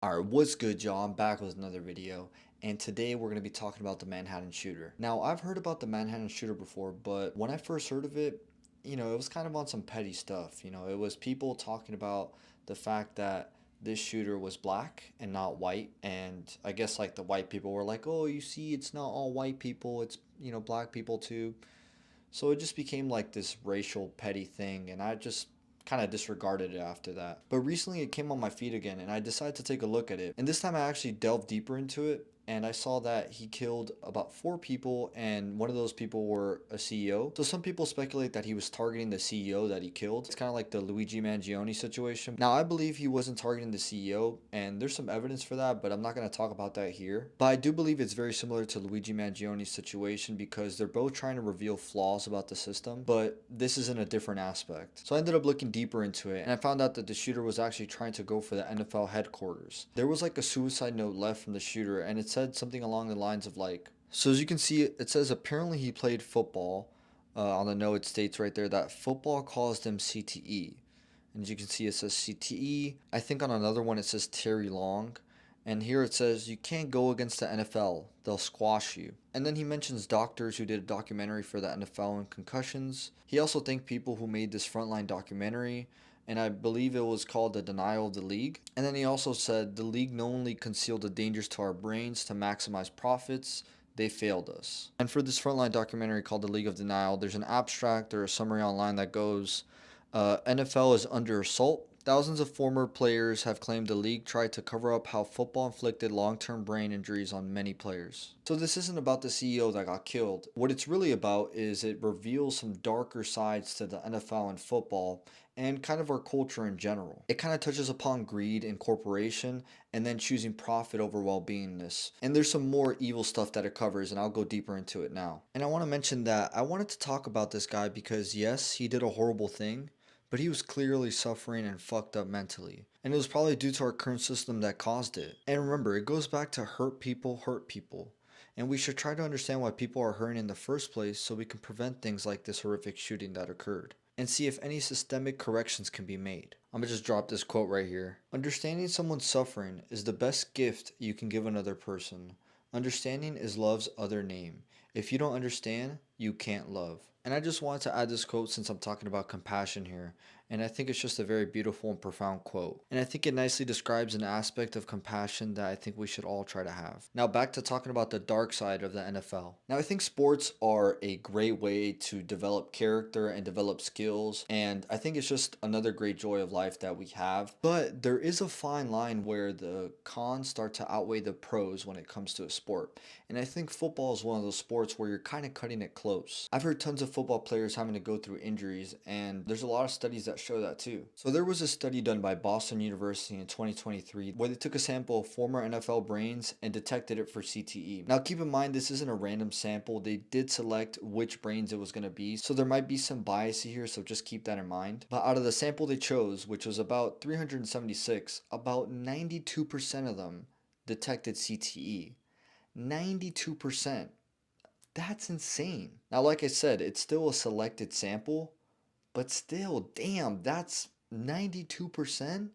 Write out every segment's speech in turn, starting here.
Alright, what's good, y'all? I'm back with another video, and today we're going to be talking about the Manhattan Shooter. Now, I've heard about the Manhattan Shooter before, but when I first heard of it, it was kind of on some petty stuff. It was people talking about the fact that this shooter was black and not white, and I guess like the white people were like, oh, you see, it's not all white people, it's, black people too. So it just became like this racial petty thing, and I just kind of disregarded it after that. But recently it came on my feed again, and I decided to take a look at it. And this time I actually delved deeper into it, and I saw that he killed about 4 people, and one of those people were a CEO. So some people speculate that he was targeting the CEO that he killed. It's kind of like the Luigi Mangione situation. Now, I believe he wasn't targeting the CEO, and there's some evidence for that, but I'm not going to talk about that here. But I do believe it's very similar to Luigi Mangione's situation because they're both trying to reveal flaws about the system, but this is in a different aspect. So I ended up looking deeper into it, and I found out that the shooter was actually trying to go for the NFL headquarters. There was like a suicide note left from the shooter, and it said something along the lines of like, so as you can see, it says apparently he played football. On the note, it states right there that football caused him CTE. And as you can see, it says CTE. I think on another one it says Terry Long. And here it says, you can't go against the NFL. They'll squash you. And then he mentions doctors who did a documentary for the NFL on concussions. He also thanked people who made this frontline documentary, and I believe it was called The Denial of the League. And then he also said, the league knowingly concealed the dangers to our brains to maximize profits. They failed us. And for this frontline documentary called The League of Denial, there's an abstract or a summary online that goes, NFL is under assault. Thousands of former players have claimed the league tried to cover up how football inflicted long-term brain injuries on many players. So this isn't about the CEO that got killed. What it's really about is it reveals some darker sides to the NFL and football and kind of our culture in general. It kind of touches upon greed and corporation and then choosing profit over well-beingness. And there's some more evil stuff that it covers, and I'll go deeper into it now. And I want to mention that I wanted to talk about this guy because yes, he did a horrible thing, but he was clearly suffering and fucked up mentally. And it was probably due to our current system that caused it. And remember, it goes back to hurt people hurt people. And we should try to understand why people are hurting in the first place so we can prevent things like this horrific shooting that occurred. And see if any systemic corrections can be made. I'm gonna just drop this quote right here. Understanding someone's suffering is the best gift you can give another person. Understanding is love's other name. If you don't understand, you can't love. And I just wanted to add this quote since I'm talking about compassion here, and I think it's just a very beautiful and profound quote. And I think it nicely describes an aspect of compassion that I think we should all try to have. Now back to talking about the dark side of the NFL. Now I think sports are a great way to develop character and develop skills, and I think it's just another great joy of life that we have. But there is a fine line where the cons start to outweigh the pros when it comes to a sport. And I think football is one of those sports where you're kind of cutting it close. I've heard tons of football players having to go through injuries, and there's a lot of studies that show that too. So there was a study done by Boston University in 2023 where they took a sample of former NFL brains and detected it for CTE. Now keep in mind, this isn't a random sample. They did select which brains it was going to be, so there might be some bias here, so just keep that in mind. But out of the sample they chose, which was about 376, about 92% of them detected CTE. 92%. That's insane. Now, like I said, it's still a selected sample, but still, damn, that's 92%.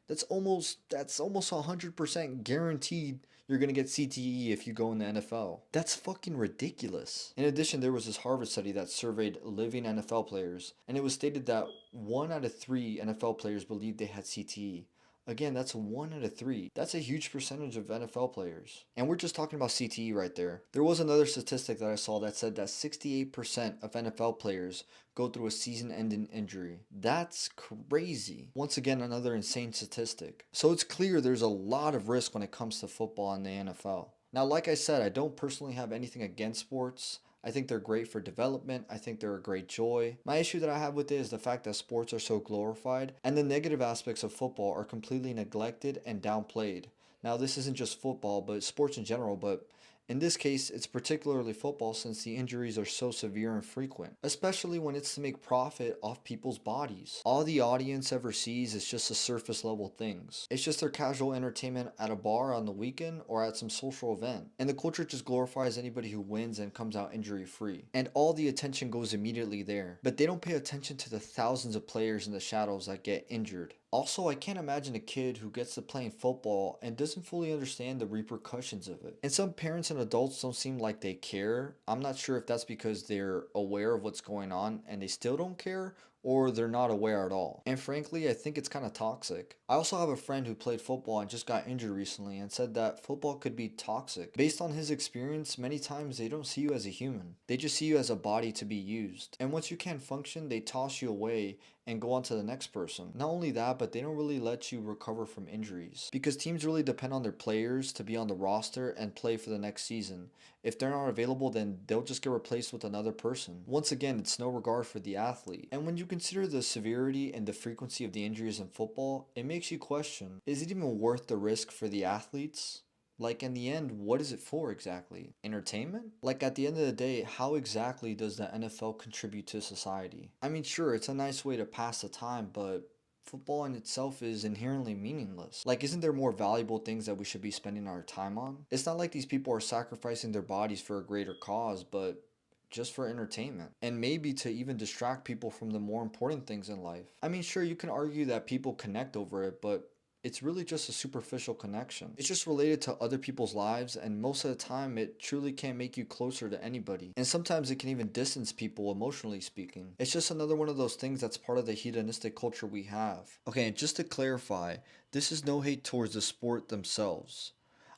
That's almost 100% guaranteed you're going to get CTE if you go in the NFL. That's fucking ridiculous. In addition, there was this Harvard study that surveyed living NFL players, and it was stated that 1 out of 3 NFL players believed they had CTE. Again, that's 1 out of 3. That's a huge percentage of NFL players. And we're just talking about CTE right there. There was another statistic that I saw that said that 68% of NFL players go through a season-ending injury. That's crazy. Once again, another insane statistic. So it's clear there's a lot of risk when it comes to football in the NFL. Now, like I said, I don't personally have anything against sports. I think they're great for development. I think they're a great joy. My issue that I have with it is the fact that sports are so glorified and the negative aspects of football are completely neglected and downplayed. Now, this isn't just football, but sports in general, but in this case, it's particularly football since the injuries are so severe and frequent, especially when it's to make profit off people's bodies. All the audience ever sees is just the surface level things. It's just their casual entertainment at a bar on the weekend or at some social event. And the culture just glorifies anybody who wins and comes out injury free. And all the attention goes immediately there. But they don't pay attention to the thousands of players in the shadows that get injured. Also, I can't imagine a kid who gets to playing football and doesn't fully understand the repercussions of it. And some parents and adults don't seem like they care. I'm not sure if that's because they're aware of what's going on and they still don't care, or they're not aware at all. And frankly, I think it's kind of toxic. I also have a friend who played football and just got injured recently and said that football could be toxic. Based on his experience, many times they don't see you as a human. They just see you as a body to be used. And once you can't function, they toss you away and go on to the next person. Not only that, but they don't really let you recover from injuries because teams really depend on their players to be on the roster and play for the next season. If they're not available, then they'll just get replaced with another person. Once again, it's no regard for the athlete. And when you consider the severity and the frequency of the injuries in football, it makes you question, is it even worth the risk for the athletes? Like, in the end, what is it for exactly? Entertainment? Like, at the end of the day, how exactly does the NFL contribute to society? I mean, sure, it's a nice way to pass the time, but football in itself is inherently meaningless. Like, isn't there more valuable things that we should be spending our time on? It's not like these people are sacrificing their bodies for a greater cause, but just for entertainment and maybe to even distract people from the more important things in life. I mean, sure, you can argue that people connect over it, but it's really just a superficial connection. It's just related to other people's lives, and most of the time, it truly can't make you closer to anybody. And sometimes it can even distance people, emotionally speaking. It's just another one of those things that's part of the hedonistic culture we have. Okay, and just to clarify, this is no hate towards the sport themselves.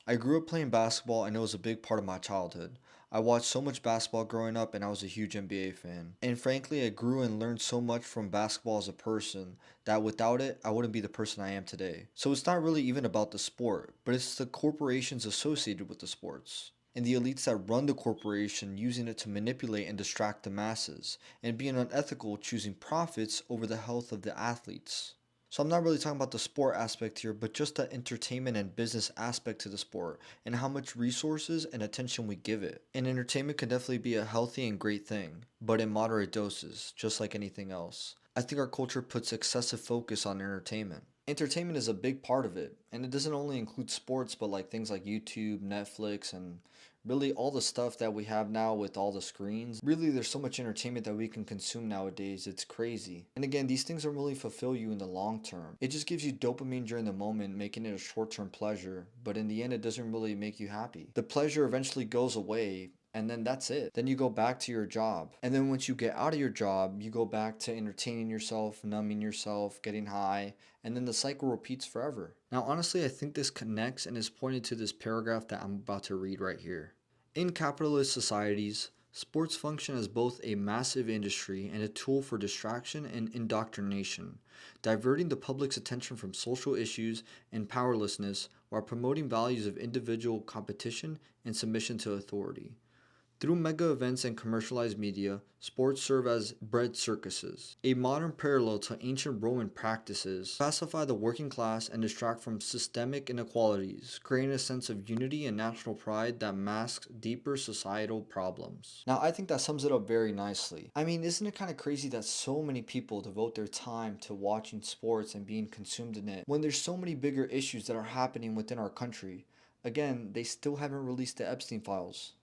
I grew up playing basketball and it was a big part of my childhood. I watched so much basketball growing up and I was a huge NBA fan. And frankly, I grew and learned so much from basketball as a person that without it, I wouldn't be the person I am today. So it's not really even about the sport, but it's the corporations associated with the sports. And the elites that run the corporation using it to manipulate and distract the masses, and being unethical choosing profits over the health of the athletes. So I'm not really talking about the sport aspect here, but just the entertainment and business aspect to the sport and how much resources and attention we give it. And entertainment can definitely be a healthy and great thing, but in moderate doses, just like anything else. I think our culture puts excessive focus on entertainment. Entertainment is a big part of it, and it doesn't only include sports, but like things like YouTube, Netflix, and really all the stuff that we have now with all the screens. Really, there's so much entertainment that we can consume nowadays, it's crazy. And again, these things don't really fulfill you in the long term. It just gives you dopamine during the moment, making it a short-term pleasure, but in the end it doesn't really make you happy. The pleasure eventually goes away, and then that's it. Then you go back to your job. And then once you get out of your job, you go back to entertaining yourself, numbing yourself, getting high, and then the cycle repeats forever. Now, honestly, I think this connects and is pointed to this paragraph that I'm about to read right here. In capitalist societies, sports function as both a massive industry and a tool for distraction and indoctrination, diverting the public's attention from social issues and powerlessness while promoting values of individual competition and submission to authority. Through mega events and commercialized media, sports serve as bread circuses, a modern parallel to ancient Roman practices, pacify the working class and distract from systemic inequalities, creating a sense of unity and national pride that masks deeper societal problems. Now, I think that sums it up very nicely. I mean, isn't it kind of crazy that so many people devote their time to watching sports and being consumed in it when there's so many bigger issues that are happening within our country? Again, they still haven't released the Epstein files.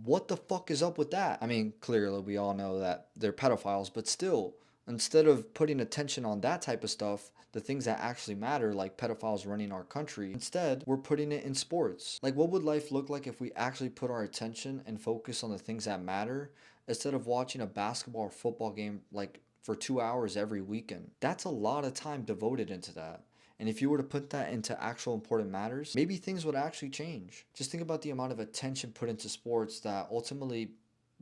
What the fuck is up with that? I mean, clearly we all know that they're pedophiles, but still, instead of putting attention on that type of stuff, the things that actually matter, like pedophiles running our country, instead, we're putting it in sports. Like, what would life look like if we actually put our attention and focus on the things that matter instead of watching a basketball or football game like for 2 hours every weekend? That's a lot of time devoted into that. And if you were to put that into actual important matters, maybe things would actually change. Just think about the amount of attention put into sports that ultimately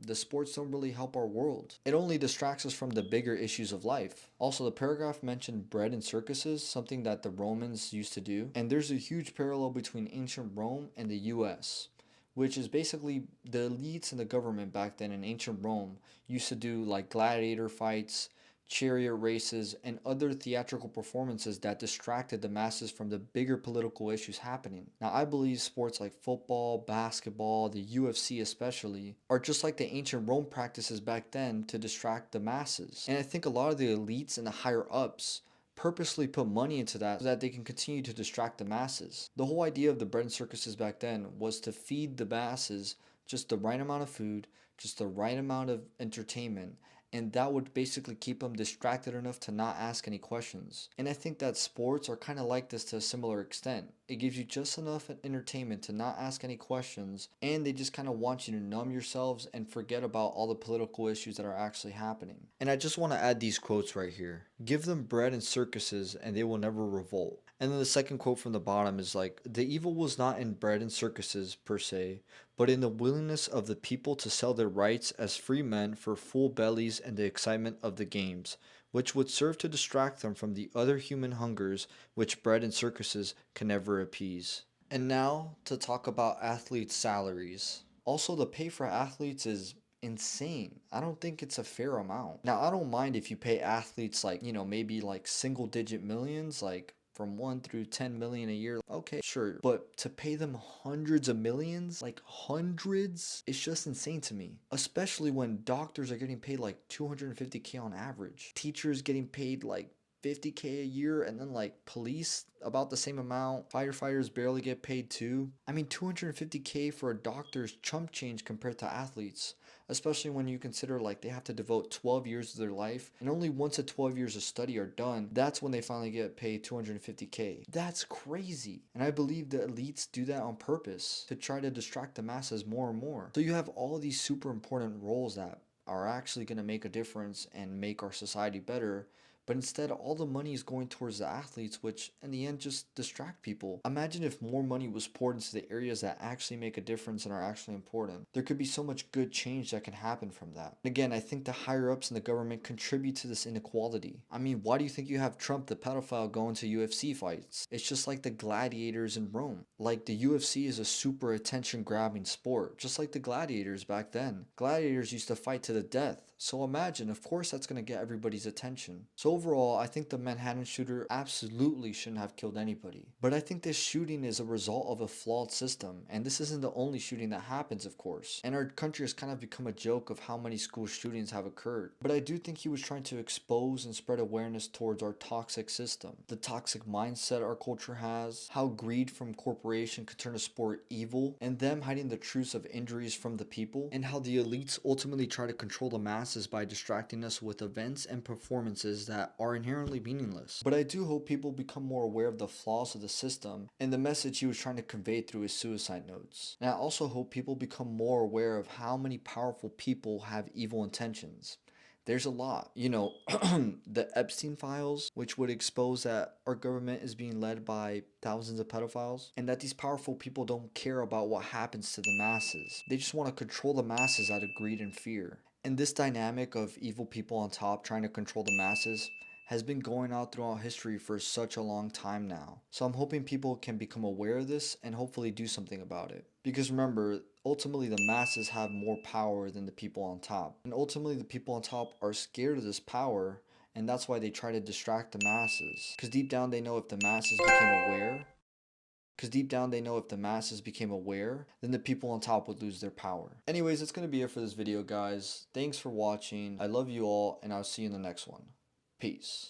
the sports don't really help our world. It only distracts us from the bigger issues of life. Also, the paragraph mentioned bread and circuses, something that the Romans used to do. And there's a huge parallel between ancient Rome and the US, which is basically the elites and the government back then in ancient Rome used to do like gladiator fights, chariot races, and other theatrical performances that distracted the masses from the bigger political issues happening. Now, I believe sports like football, basketball, the UFC especially, are just like the ancient Rome practices back then to distract the masses. And I think a lot of the elites and the higher ups purposely put money into that so that they can continue to distract the masses. The whole idea of the bread and circuses back then was to feed the masses just the right amount of food, just the right amount of entertainment, and that would basically keep them distracted enough to not ask any questions. And I think that sports are kind of like this to a similar extent. It gives you just enough entertainment to not ask any questions, and they just kind of want you to numb yourselves and forget about all the political issues that are actually happening. And I just want to add these quotes right here. Give them bread and circuses, and they will never revolt. And then the second quote from the bottom is like, the evil was not in bread and circuses per se, but in the willingness of the people to sell their rights as free men for full bellies and the excitement of the games, which would serve to distract them from the other human hungers which bread and circuses can never appease. And now to talk about athletes' salaries. Also, the pay for athletes is insane. I don't think it's a fair amount. Now, I don't mind if you pay athletes like, maybe like single digit millions, like from 1 through 10 million a year. Okay, sure. But to pay them hundreds of millions, like hundreds, it's just insane to me. Especially when doctors are getting paid like 250K on average. Teachers getting paid like 50K a year, and then like police about the same amount. Firefighters barely get paid too. I mean, 250K for a doctor's chump change compared to athletes, especially when you consider like they have to devote 12 years of their life, and only once the 12 years of study are done, that's when they finally get paid 250K. That's crazy. And I believe the elites do that on purpose to try to distract the masses more and more. So you have all these super important roles that are actually going to make a difference and make our society better, but instead all the money is going towards the athletes, which in the end just distract people. Imagine if more money was poured into the areas that actually make a difference and are actually important. There could be so much good change that can happen from that. Again, I think the higher ups in the government contribute to this inequality. I mean, why do you think you have Trump the pedophile going to UFC fights? It's just like the gladiators in Rome. Like, the UFC is a super attention grabbing sport, just like the gladiators back then. Gladiators used to fight to the death. So imagine, of course that's going to get everybody's attention. So overall, I think the Manhattan shooter absolutely shouldn't have killed anybody. But I think this shooting is a result of a flawed system, and this isn't the only shooting that happens, of course. And our country has kind of become a joke of how many school shootings have occurred. But I do think he was trying to expose and spread awareness towards our toxic system, the toxic mindset our culture has, how greed from corporation could turn a sport evil, and them hiding the truths of injuries from the people, and how the elites ultimately try to control the masses by distracting us with events and performances that are inherently meaningless. But I do hope people become more aware of the flaws of the system and the message he was trying to convey through his suicide notes. And I also hope people become more aware of how many powerful people have evil intentions. There's a lot. The Epstein files, which would expose that our government is being led by thousands of pedophiles, and that these powerful people don't care about what happens to the masses. They just want to control the masses out of greed and fear. And this dynamic of evil people on top trying to control the masses has been going on throughout history for such a long time now. So I'm hoping people can become aware of this and hopefully do something about it. Because remember, ultimately the masses have more power than the people on top. And ultimately the people on top are scared of this power, and that's why they try to distract the masses. Because deep down they know if the masses became aware, then the people on top would lose their power. Anyways, that's going to be it for this video, guys. Thanks for watching. I love you all, and I'll see you in the next one. Peace.